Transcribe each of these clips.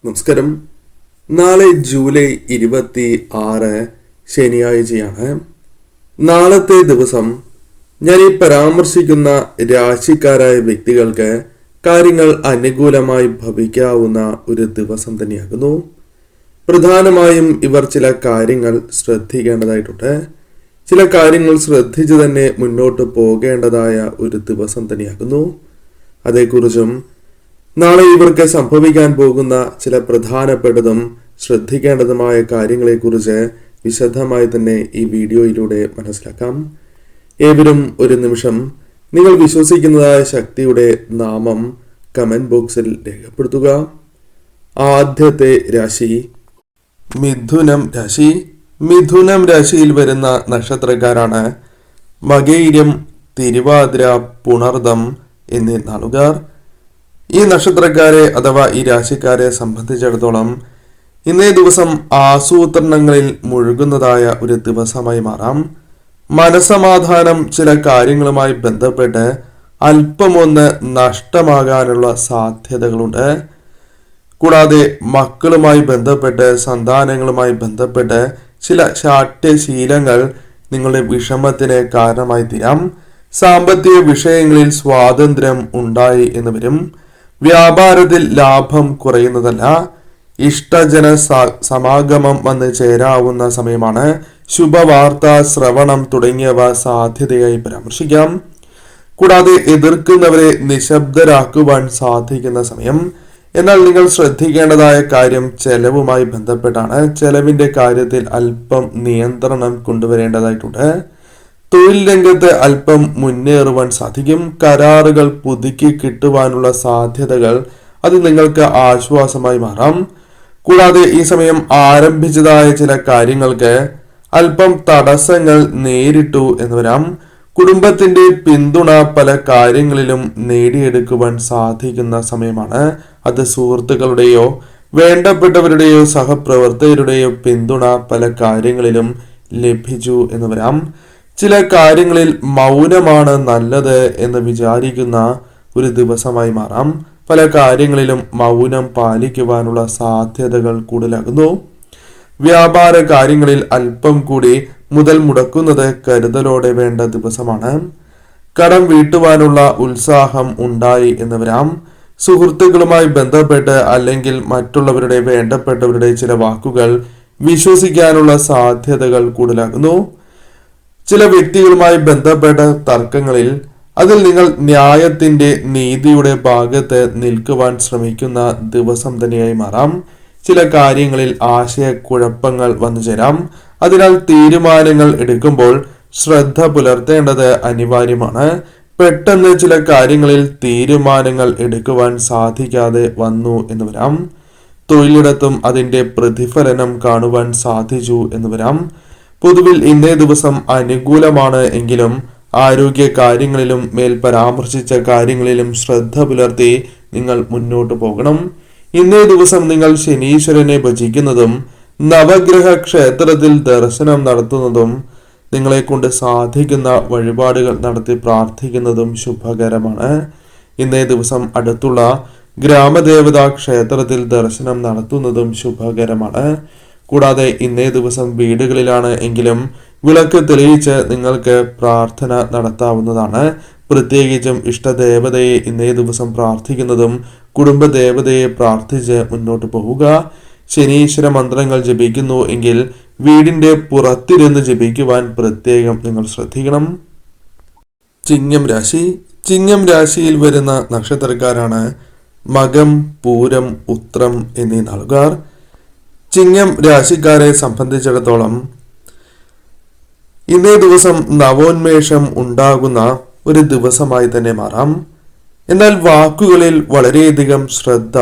നമസ്കാരം. നാളെ ജൂലൈ 26 ശനിയാഴ്ചയാണ്. നാളത്തെ ദിവസം ഞാൻ ഈ പരാമർശിക്കുന്ന രാശിക്കാരായ വ്യക്തികൾക്ക് കാര്യങ്ങൾ അനുകൂലമായി ഭവിക്കാവുന്ന ഒരു ദിവസം തന്നെയാകുന്നു. പ്രധാനമായും ഇവർ ചില കാര്യങ്ങൾ ശ്രദ്ധിക്കേണ്ടതായിട്ടുണ്ട്. ചില കാര്യങ്ങൾ ശ്രദ്ധിച്ചു തന്നെ മുന്നോട്ട് പോകേണ്ടതായ ഒരു ദിവസം തന്നെയാകുന്നു. അതേക്കുറിച്ചും നാളെ ഇവർക്ക് സംഭവിക്കാൻ പോകുന്ന ചില പ്രധാനപ്പെട്ടതും ശ്രദ്ധിക്കേണ്ടതുമായ കാര്യങ്ങളെക്കുറിച്ച് വിശദമായി തന്നെ ഈ വീഡിയോയിലൂടെ മനസ്സിലാക്കാം. ഏവരും ഒരു നിമിഷം നിങ്ങൾ വിശ്വസിക്കുന്നതായ ശക്തിയുടെ നാമം കമന്റ് ബോക്സിൽ രേഖപ്പെടുത്തുക. ആദ്യത്തെ രാശി മിഥുനം രാശി. മിഥുനം രാശിയിൽ വരുന്ന നക്ഷത്രക്കാരാണ് മകയിരം, തിരുവാതിര, പുണർദം എന്നീ നാളുകാർ. ഈ നക്ഷത്രക്കാരെ അഥവാ ഈ രാശിക്കാരെ സംബന്ധിച്ചിടത്തോളം ഇന്നേ ദിവസം ആസൂത്രണങ്ങളിൽ മുഴുകുന്നതായ ഒരു ദിവസമായി മാറാം. മനസമാധാനം ചില കാര്യങ്ങളുമായി ബന്ധപ്പെട്ട് അല്പമൊന്ന് നഷ്ടമാകാനുള്ള സാധ്യതകളുണ്ട്. കൂടാതെ മക്കളുമായി ബന്ധപ്പെട്ട്, സന്താനങ്ങളുമായി ബന്ധപ്പെട്ട് ചില ശാഠ്യശീലങ്ങൾ നിങ്ങളുടെ വിഷമത്തിന് കാരണമായി തീരാം. സാമ്പത്തിക വിഷയങ്ങളിൽ സ്വാതന്ത്ര്യം ഉണ്ടായി എന്ന് വരും. വ്യാപാരത്തിൽ ലാഭം കുറയുന്നതല്ല. ഇഷ്ടജന സമാഗമം വന്ന് ചേരാവുന്ന സമയമാണ്. ശുഭവാർത്ത ശ്രവണം തുടങ്ങിയവ സാധ്യതയായി പരാമർശിക്കാം. കൂടാതെ എതിർക്കുന്നവരെ നിശബ്ദരാക്കുവാൻ സാധിക്കുന്ന സമയം. എന്നാൽ നിങ്ങൾ ശ്രദ്ധിക്കേണ്ടതായ കാര്യം ചെലവുമായി ബന്ധപ്പെട്ടാണ്. ചെലവിന്റെ കാര്യത്തിൽ അല്പം നിയന്ത്രണം കൊണ്ടുവരേണ്ടതായിട്ടുണ്ട്. തൊഴിൽ രംഗത്ത് അല്പം മുന്നേറുവാൻ സാധിക്കും. കരാറുകൾ പുതുക്കി കിട്ടുവാനുള്ള സാധ്യതകൾ അത് നിങ്ങൾക്ക് ആശ്വാസമായി മാറാം. കൂടാതെ ഈ സമയം ആരംഭിച്ചതായ ചില കാര്യങ്ങൾക്ക് അല്പം തടസ്സങ്ങൾ നേരിട്ടു എന്ന് വരാം. കുടുംബത്തിന്റെ പിന്തുണ പല കാര്യങ്ങളിലും നേടിയെടുക്കുവാൻ സാധിക്കുന്ന സമയമാണ്. അത് സുഹൃത്തുക്കളുടെയോ വേണ്ടപ്പെട്ടവരുടെയോ സഹപ്രവർത്തകരുടെയോ പിന്തുണ പല കാര്യങ്ങളിലും ലഭിച്ചു എന്ന് വരാം. ചില കാര്യങ്ങളിൽ മൗനമാണ് നല്ലത് എന്ന് വിചാരിക്കുന്ന ഒരു ദിവസമായി മാറാം. പല കാര്യങ്ങളിലും മൗനം പാലിക്കുവാനുള്ള സാധ്യതകൾ കൂടുതലാകുന്നു. വ്യാപാര കാര്യങ്ങളിൽ അല്പം കൂടി മുതൽ മുടക്കുന്നത് കരുതലോടെ വേണ്ട ദിവസമാണ്. കടം വീട്ടുവാനുള്ള ഉത്സാഹം ഉണ്ടായി എന്ന് വരാം. സുഹൃത്തുക്കളുമായി ബന്ധപ്പെട്ട് അല്ലെങ്കിൽ മറ്റുള്ളവരുടെ വേണ്ടപ്പെട്ടവരുടെ ചില വാക്കുകൾ വിശ്വസിക്കാനുള്ള സാധ്യതകൾ കൂടുതലാകുന്നു. ചില വ്യക്തികളുമായി ബന്ധപ്പെട്ട തർക്കങ്ങളിൽ അതിൽ നിങ്ങൾ ന്യായത്തിന്റെ, നീതിയുടെ ഭാഗത്ത് നിൽക്കുവാൻ ശ്രമിക്കുന്ന ദിവസം തന്നെയായി മാറാം. ചില കാര്യങ്ങളിൽ ആശയക്കുഴപ്പങ്ങൾ വന്നു ചേരാം. അതിനാൽ തീരുമാനങ്ങൾ എടുക്കുമ്പോൾ ശ്രദ്ധ പുലർത്തേണ്ടത് അനിവാര്യമാണ്. പെട്ടെന്ന് ചില കാര്യങ്ങളിൽ തീരുമാനങ്ങൾ എടുക്കുവാൻ സാധിക്കാതെ വന്നു എന്ന് വരാം. തൊഴിലിടത്തും അതിന്റെ പ്രതിഫലനം കാണുവാൻ സാധിച്ചു എന്ന് വരാം. പൊതുവിൽ ഇന്നേ ദിവസം അനുകൂലമാണ് എങ്കിലും ആരോഗ്യ കാര്യങ്ങളിലും മേൽ പരാമർശിച്ച കാര്യങ്ങളിലും ശ്രദ്ധ പുലർത്തി നിങ്ങൾ മുന്നോട്ട് പോകണം. ഇന്നേ ദിവസം നിങ്ങൾ ശനീശ്വരനെ ഭജിക്കുന്നതും നവഗ്രഹ ക്ഷേത്രത്തിൽ ദർശനം നടത്തുന്നതും നിങ്ങളെ കൊണ്ട് സാധിക്കുന്ന വഴിപാടുകൾ നടത്തി പ്രാർത്ഥിക്കുന്നതും ശുഭകരമാണ്. ഇന്നേ ദിവസം അടുത്തുള്ള ഗ്രാമദേവതാ ക്ഷേത്രത്തിൽ ദർശനം നടത്തുന്നതും ശുഭകരമാണ്. കൂടാതെ ഇന്നേ ദിവസം വീടുകളിലാണ് എങ്കിലും വിളക്ക് തെളിയിച്ച് നിങ്ങൾക്ക് പ്രാർത്ഥന നടത്താവുന്നതാണ്. പ്രത്യേകിച്ചും ഇഷ്ടദേവതയെ ഇന്നേ ദിവസം പ്രാർത്ഥിക്കുന്നതും കുടുംബദേവതയെ പ്രാർത്ഥിച്ച് മുന്നോട്ട് പോവുക. ശനീശ്വര മന്ത്രങ്ങൾ ജപിക്കുന്നു എങ്കിൽ വീടിന്റെ പുറത്തിരുന്ന് ജപിക്കുവാൻ പ്രത്യേകം നിങ്ങൾ ശ്രദ്ധിക്കണം. ചിങ്ങം രാശി. ചിങ്ങം രാശിയിൽ വരുന്ന നക്ഷത്രക്കാരാണ് മകം, പൂരം, ഉത്രം എന്നീ നാളുകാർ. ചിങ്ങം രാശിക്കാരെ സംബന്ധിച്ചിടത്തോളം ഇന്നേ ദിവസം നവോന്മേഷം ഉണ്ടാകുന്ന ഒരു ദിവസമായി തന്നെ മാറാം. എന്നാൽ വാക്കുകളിൽ വളരെയധികം ശ്രദ്ധ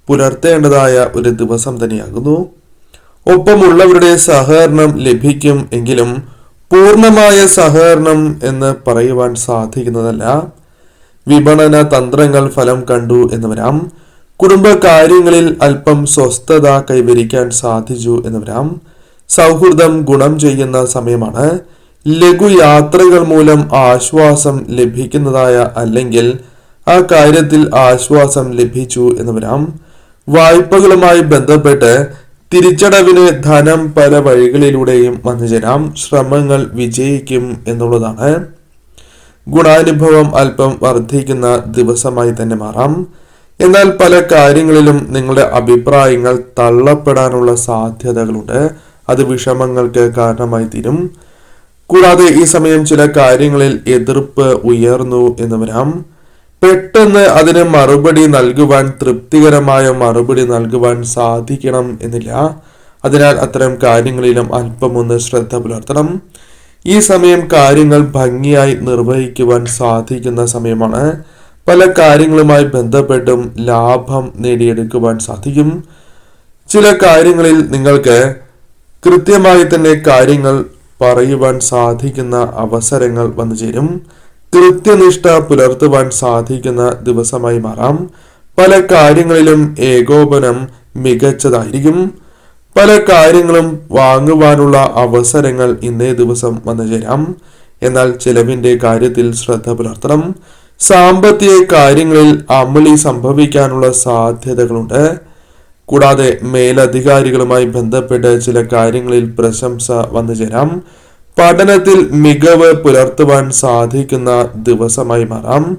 പുലർത്തേണ്ടതായ ഒരു ദിവസം തന്നെയാകുന്നു. ഒപ്പമുള്ളവരുടെ സഹകരണം ലഭിക്കും എങ്കിലും പൂർണ്ണമായ സഹകരണം എന്ന് പറയുവാൻ സാധിക്കുന്നതല്ല. വിപണന തന്ത്രങ്ങൾ ഫലം കണ്ടു എന്ന് വരാം. കുടുംബകാര്യങ്ങളിൽ അല്പം സ്വസ്ഥത കൈവരിക്കാൻ സാധിച്ചു എന്ന് വരാം. സൗഹൃദം ഗുണം ചെയ്യുന്ന സമയമാണ്. ലഘുയാത്രകൾ മൂലം ആശ്വാസം ലഭിക്കുന്നതായ അല്ലെങ്കിൽ ആ കാര്യത്തിൽ ആശ്വാസം ലഭിച്ചു എന്ന് വരാം. വായ്പകളുമായി ബന്ധപ്പെട്ട് തിരിച്ചടവിന് ധനം പല വഴികളിലൂടെയും വന്നു ചേരാം. ശ്രമങ്ങൾ വിജയിക്കും എന്നുള്ളതാണ്. ഗുണാനുഭവം അല്പം വർദ്ധിക്കുന്ന ദിവസമായി തന്നെ മാറാം. എന്നാൽ പല കാര്യങ്ങളിലും നിങ്ങളുടെ അഭിപ്രായങ്ങൾ തള്ളപ്പെടാനുള്ള സാധ്യതകളുണ്ട്. അത് വിഷമങ്ങൾക്ക് കാരണമായി തീരും. കൂടാതെ ഈ സമയം ചില കാര്യങ്ങളിൽ എതിർപ്പ് ഉയർന്നു എന്ന് വരാം. പെട്ടെന്ന് അതിന് മറുപടി നൽകുവാൻ, തൃപ്തികരമായ മറുപടി നൽകുവാൻ സാധിക്കണം എന്നില്ല. അതിനാൽ അത്തരം കാര്യങ്ങളിലും അല്പമൊന്ന് ശ്രദ്ധ പുലർത്തണം. ഈ സമയം കാര്യങ്ങൾ ഭംഗിയായി നിർവഹിക്കുവാൻ സാധിക്കുന്ന സമയമാണ്. പല കാര്യങ്ങളുമായി ബന്ധപ്പെട്ടും ലാഭം നേടിയെടുക്കുവാൻ സാധിക്കും. ചില കാര്യങ്ങളിൽ നിങ്ങൾക്ക് കൃത്യമായി തന്നെ കാര്യങ്ങൾ പറയുവാൻ സാധിക്കുന്ന അവസരങ്ങൾ വന്നു ചേരും. കൃത്യനിഷ്ഠ പുലർത്തുവാൻ സാധിക്കുന്ന ദിവസമായി മാറാം. പല കാര്യങ്ങളിലും ഏകോപനം മികച്ചതായിരിക്കും. പല കാര്യങ്ങളും വാങ്ങുവാനുള്ള അവസരങ്ങൾ ഇന്നേ ദിവസം വന്നു ചേരാം. എന്നാൽ ചെലവിന്റെ കാര്യത്തിൽ ശ്രദ്ധ പുലർത്തണം. സാമ്പത്തിക കാര്യങ്ങളിൽ അമളി സംഭവിക്കാനുള്ള സാധ്യതകളുണ്ട്. കൂടാതെ മേലധികാരികളുമായി ബന്ധപ്പെട്ട് ചില കാര്യങ്ങളിൽ പ്രശംസ വന്നു ചേരാം. പഠനത്തിൽ മികവ് പുലർത്തുവാൻ സാധിക്കുന്ന ദിവസമായി മാറാം.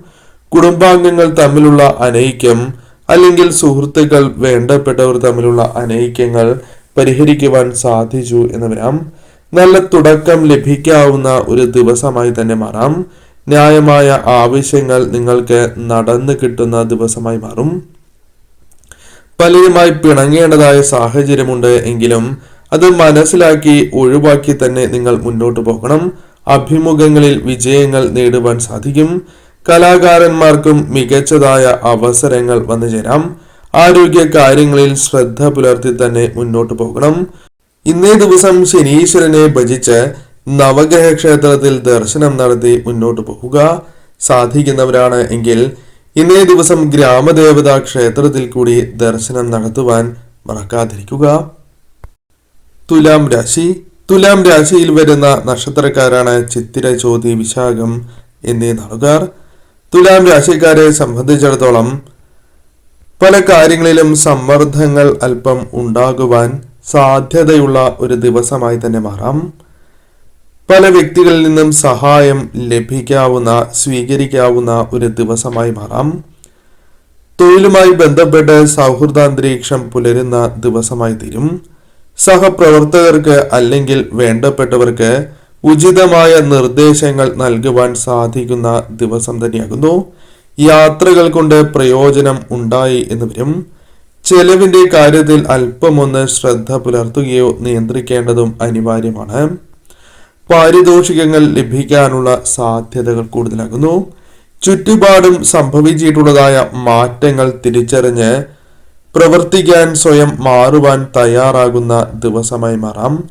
കുടുംബാംഗങ്ങൾ തമ്മിലുള്ള അനൈക്യം അല്ലെങ്കിൽ സുഹൃത്തുക്കൾ, വേണ്ടപ്പെട്ടവർ തമ്മിലുള്ള അനൈക്യങ്ങൾ പരിഹരിക്കുവാൻ സാധിച്ചു എന്ന് വരാം. നല്ല തുടക്കം ലഭിക്കാവുന്ന ഒരു ദിവസമായി തന്നെ മാറാം. ന്യായമായ ആവശ്യങ്ങൾ നിങ്ങൾക്ക് നടന്നു കിട്ടുന്ന ദിവസമായി മാറും. പലരുമായി പിണങ്ങേണ്ടതായ സാഹചര്യമുണ്ട് എങ്കിലും അത് മനസ്സിലാക്കി ഒഴിവാക്കി തന്നെ നിങ്ങൾ മുന്നോട്ട് പോകണം. അഭിമുഖങ്ങളിൽ വിജയങ്ങൾ നേടുവാൻ സാധിക്കും. കലാകാരന്മാർക്കും മികച്ചതായ അവസരങ്ങൾ വന്നു ചേരാം. ആരോഗ്യ കാര്യങ്ങളിൽ ശ്രദ്ധ പുലർത്തി തന്നെ മുന്നോട്ട് പോകണം. ഇന്നേ ദിവസം ശനീശ്വരനെ ഭജിച്ച് നവഗ്രഹ ക്ഷേത്രത്തിൽ ദർശനം നടത്തി മുന്നോട്ട് പോകുക. സാധിക്കുന്നവരാണ് എങ്കിൽ ഇന്നേ ദിവസം ഗ്രാമദേവതാ ക്ഷേത്രത്തിൽ കൂടി ദർശനം നടത്തുവാൻ മറക്കാതിരിക്കുക. തുലാം രാശി. തുലാം രാശിയിൽ വരുന്ന നക്ഷത്രക്കാരാണ് ചിത്തിര, ചോതി, വിശാഖം എന്നീ നാളുകാർ. തുലാം രാശിക്കാരെ സംബന്ധിച്ചിടത്തോളം പല കാര്യങ്ങളിലും സമ്മർദ്ദങ്ങൾ അല്പം ഉണ്ടാകുവാൻ സാധ്യതയുള്ള ഒരു ദിവസമായി തന്നെ മാറാം. പല വ്യക്തികളിൽ നിന്നും സഹായം ലഭിക്കാവുന്ന, സ്വീകരിക്കാവുന്ന ഒരു ദിവസമായി മാറാം. തൊഴിലുമായി ബന്ധപ്പെട്ട് സൗഹൃദാന്തരീക്ഷം പുലരുന്ന ദിവസമായി തീരും. സഹപ്രവർത്തകർക്ക് അല്ലെങ്കിൽ വേണ്ടപ്പെട്ടവർക്ക് ഉചിതമായ നിർദ്ദേശങ്ങൾ നൽകുവാൻ സാധിക്കുന്ന ദിവസം തന്നെയാകുന്നു. യാത്രകൾ കൊണ്ട് പ്രയോജനം ഉണ്ടായി എന്ന് വരും. ചെലവിന്റെ കാര്യത്തിൽ അല്പമൊന്ന് ശ്രദ്ധ പുലർത്തുകയോ നിയന്ത്രിക്കേണ്ടതും അനിവാര്യമാണ്. പാരിതോഷികങ്ങൾ ലഭിക്കാനുള്ള സാധ്യതകൾ കൂടുതലാകുന്നു. ചുറ്റുപാടും സംഭവിച്ചിട്ടുള്ളതായ മാറ്റങ്ങൾ തിരിച്ചറിഞ്ഞ് പ്രവർത്തിക്കാൻ സ്വയം മാറുവാൻ തയ്യാറാകുന്ന ദിവസമായി മാറാം.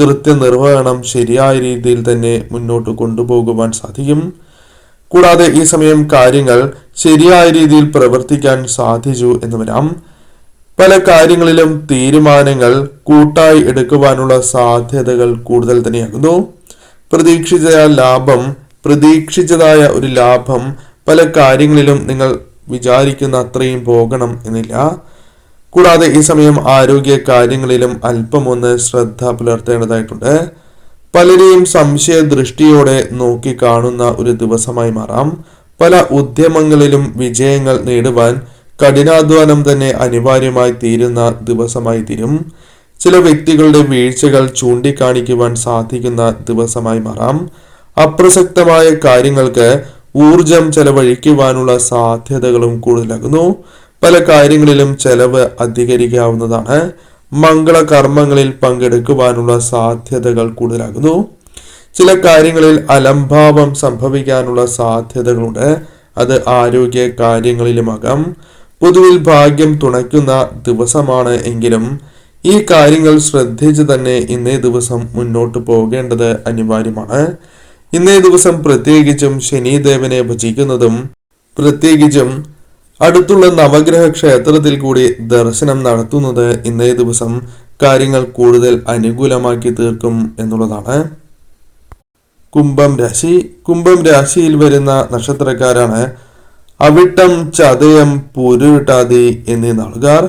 കൃത്യനിർവഹണം ശരിയായ രീതിയിൽ തന്നെ മുന്നോട്ട് കൊണ്ടുപോകുവാൻ സാധിക്കും. കൂടാതെ ഈ സമയം കാര്യങ്ങൾ ശരിയായ രീതിയിൽ പ്രവർത്തിക്കാൻ സാധിച്ചു എന്ന് വരാം. പല കാര്യങ്ങളിലും തീരുമാനങ്ങൾ കൂട്ടായി എടുക്കുവാനുള്ള സാധ്യതകൾ കൂടുതൽ തന്നെയാകുന്നു. പ്രതീക്ഷിച്ചതായ ഒരു ലാഭം പല കാര്യങ്ങളിലും നിങ്ങൾ വിചാരിക്കുന്ന അത്രയും പോകണം എന്നില്ല. കൂടാതെ ഈ സമയം ആരോഗ്യ കാര്യങ്ങളിലും അല്പമൊന്ന് ശ്രദ്ധ പുലർത്തേണ്ടതായിട്ടുണ്ട്. പലരെയും സംശയ ദൃഷ്ടിയോടെ നോക്കി കാണുന്ന ഒരു ദിവസമായി മാറാം. പല ഉദ്യമങ്ങളിലും വിജയങ്ങൾ നേടുവാൻ കഠിനാധ്വാനം തന്നെ അനിവാര്യമായി തീരുന്ന ദിവസമായി തീരും. ചില വ്യക്തികളുടെ വീഴ്ചകൾ ചൂണ്ടിക്കാണിക്കുവാൻ സാധിക്കുന്ന ദിവസമായി മാറാം. അപ്രസക്തമായ കാര്യങ്ങൾക്ക് ഊർജം ചെലവഴിക്കുവാനുള്ള സാധ്യതകളും കൂടുതലാകുന്നു. പല കാര്യങ്ങളിലും ചെലവ് അധികരിക്കാവുന്നതാണ്. മംഗളകർമ്മങ്ങളിൽ പങ്കെടുക്കുവാനുള്ള സാധ്യതകൾ കൂടുതലാകുന്നു. ചില കാര്യങ്ങളിൽ അലംഭാവം സംഭവിക്കാനുള്ള സാധ്യതകളുണ്ട്. അത് ആരോഗ്യ കാര്യങ്ങളിലുമാകാം. പൊതുവിൽ ഭാഗ്യം തുണയ്ക്കുന്ന ദിവസമാണ് എങ്കിലും ഈ കാര്യങ്ങൾ ശ്രദ്ധിച്ച് തന്നെ ഇന്നേ ദിവസം മുന്നോട്ട് പോകേണ്ടത് അനിവാര്യമാണ്. ഇന്നേ ദിവസം പ്രത്യേകിച്ചും ശനിദേവനെ ഭജിക്കുന്നതും പ്രത്യേകിച്ചും അടുത്തുള്ള നവഗ്രഹ ക്ഷേത്രത്തിൽ കൂടി ദർശനം നടത്തുന്നത് ഇന്നേ ദിവസം കാര്യങ്ങൾ കൂടുതൽ അനുകൂലമാക്കി തീർക്കും എന്നുള്ളതാണ്. കുംഭം രാശി. കുംഭം രാശിയിൽ വരുന്ന നക്ഷത്രക്കാരാണ് അവിട്ടം, ചതയം, പൂരുരുട്ടാതി എന്നീ നാളുകാർ.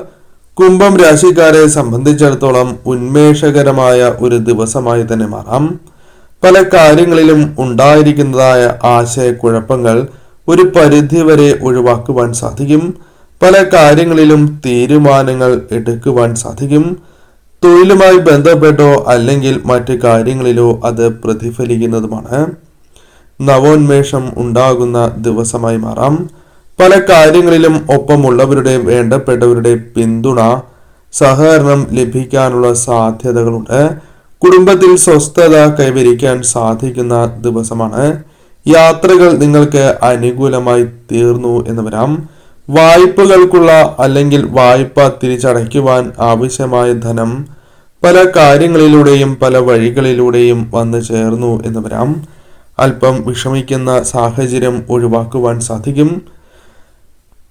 കുംഭം രാശിക്കാരെ സംബന്ധിച്ചിടത്തോളം ഉന്മേഷകരമായ ഒരു ദിവസമായി തന്നെ മാറാം. പല കാര്യങ്ങളിലും ഉണ്ടായിരിക്കുന്നതായ ആശയക്കുഴപ്പങ്ങൾ ഒരു പരിധിവരെ ഒഴിവാക്കുവാൻ സാധിക്കും. പല കാര്യങ്ങളിലും തീരുമാനങ്ങൾ എടുക്കുവാൻ സാധിക്കും. തൊഴിലുമായി ബന്ധപ്പെട്ടോ അല്ലെങ്കിൽ മറ്റു കാര്യങ്ങളിലോ അത് പ്രതിഫലിക്കുന്നതുമാണ്. നവോന്മേഷം ഉണ്ടാകുന്ന ദിവസമായി മാറാം. പല കാര്യങ്ങളിലും ഒപ്പമുള്ളവരുടെ വേണ്ടപ്പെട്ടവരുടെ പിന്തുണ സഹകരണം ലഭിക്കാനുള്ള സാധ്യതകളുണ്ട്. കുടുംബത്തിൽ സ്വസ്ഥത കൈവരിക്കാൻ സാധിക്കുന്ന ദിവസമാണ്. യാത്രകൾ നിങ്ങൾക്ക് അനുകൂലമായി തീർന്നു എന്ന് വരാം. വായ്പകൾക്കുള്ള അല്ലെങ്കിൽ വായ്പ തിരിച്ചടയ്ക്കുവാൻ ആവശ്യമായ ധനം പല കാര്യങ്ങളിലൂടെയും പല വഴികളിലൂടെയും വന്നു ചേർന്നു എന്ന് വരാം. അല്പം വിഷമിക്കുന്ന സാഹചര്യം ഒഴിവാക്കുവാൻ സാധിക്കും.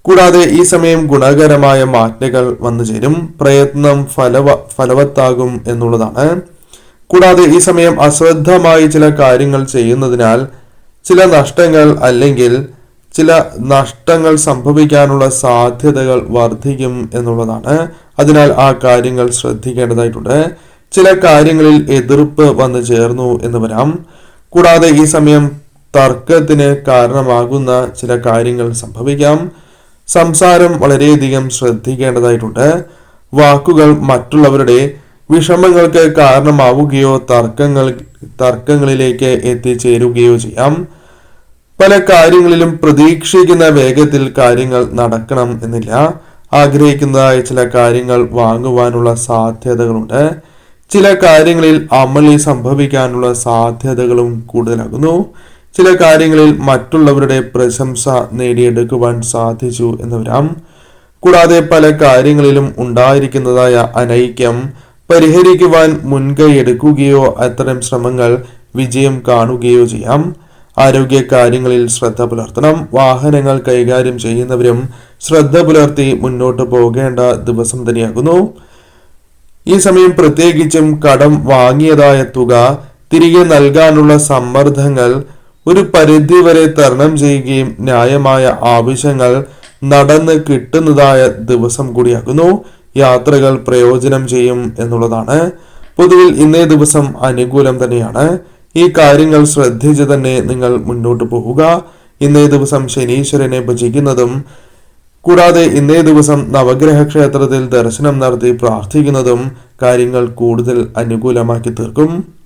കൂടാതെ ഈ സമയം ഗുണകരമായ മാറ്റങ്ങൾ വന്നു ചേരും. പ്രയത്നം ഫലവത്താകും എന്നുള്ളതാണ്. കൂടാതെ ഈ സമയം അശ്രദ്ധമായി ചില കാര്യങ്ങൾ ചെയ്യുന്നതിനാൽ ചില നഷ്ടങ്ങൾ അല്ലെങ്കിൽ ചില നഷ്ടങ്ങൾ സംഭവിക്കാനുള്ള സാധ്യതകൾ വർദ്ധിക്കും എന്നുള്ളതാണ്. അതിനാൽ ആ കാര്യങ്ങൾ ശ്രദ്ധിക്കേണ്ടതായിട്ടുണ്ട്. ചില കാര്യങ്ങളിൽ എതിർപ്പ് വന്നു ചേർന്നു എന്ന് വരാം. കൂടാതെ ഈ സമയം തർക്കത്തിന് കാരണമാകുന്ന ചില കാര്യങ്ങൾ സംഭവിക്കാം. സംസാരം വളരെയധികം ശ്രദ്ധിക്കേണ്ടതായിട്ടുണ്ട്. വാക്കുകൾ മറ്റുള്ളവരുടെ വിഷമങ്ങൾക്ക് കാരണമാവുകയോ തർക്കങ്ങളിലേക്ക് എത്തിച്ചേരുകയോ ചെയ്യാം. പല കാര്യങ്ങളിലും പ്രതീക്ഷിക്കുന്ന വേഗത്തിൽ കാര്യങ്ങൾ നടക്കണം എന്നില്ല. ആഗ്രഹിക്കുന്നതായ ചില കാര്യങ്ങൾ വാങ്ങുവാനുള്ള സാധ്യതകളുണ്ട്. ചില കാര്യങ്ങളിൽ അമളി സംഭവിക്കാനുള്ള സാധ്യതകളും കൂടുതലാകുന്നു. ചില കാര്യങ്ങളിൽ മറ്റുള്ളവരുടെ പ്രശംസ നേടിയെടുക്കുവാൻ സാധിച്ചു എന്ന് വരാം. കൂടാതെ പല കാര്യങ്ങളിലും ഉണ്ടായിരിക്കുന്നതായ അനൈക്യം പരിഹരിക്കുവാൻ മുൻകൈ എടുക്കുകയോ അത്തരം ശ്രമങ്ങൾ വിജയം കാണുകയോ ചെയ്യാം. ആരോഗ്യ കാര്യങ്ങളിൽ ശ്രദ്ധ പുലർത്തണം. വാഹനങ്ങൾ കൈകാര്യം ചെയ്യുന്നവരും ശ്രദ്ധ പുലർത്തി മുന്നോട്ട് പോകേണ്ട ദിവസം തന്നെയാകുന്നു. ഈ സമയം പ്രത്യേകിച്ചും കടം വാങ്ങിയതായ തുക തിരികെ നൽകാനുള്ള സമ്മർദ്ദങ്ങൾ ഒരു പരിധിവരെ തരണം ചെയ്യുകയും ന്യായമായ ആവശ്യങ്ങൾ നടന്ന് കിട്ടുന്നതായ ദിവസം കൂടിയാകുന്നു. യാത്രകൾ പ്രയോജനം ചെയ്യും എന്നുള്ളതാണ്. പൊതുവിൽ ഇന്നേ ദിവസം അനുകൂലം തന്നെയാണ്. ഈ കാര്യങ്ങൾ ശ്രദ്ധിച്ച് തന്നെ നിങ്ങൾ മുന്നോട്ട് പോവുക. ഇന്നേ ദിവസം ശനീശ്വരനെ ഭജിക്കുന്നതും കൂടാതെ ഇന്നേ ദിവസം നവഗ്രഹ ക്ഷേത്രത്തിൽ ദർശനം നടത്തി പ്രാർത്ഥിക്കുന്നതും കാര്യങ്ങൾ കൂടുതൽ അനുകൂലമാക്കി തീർക്കും.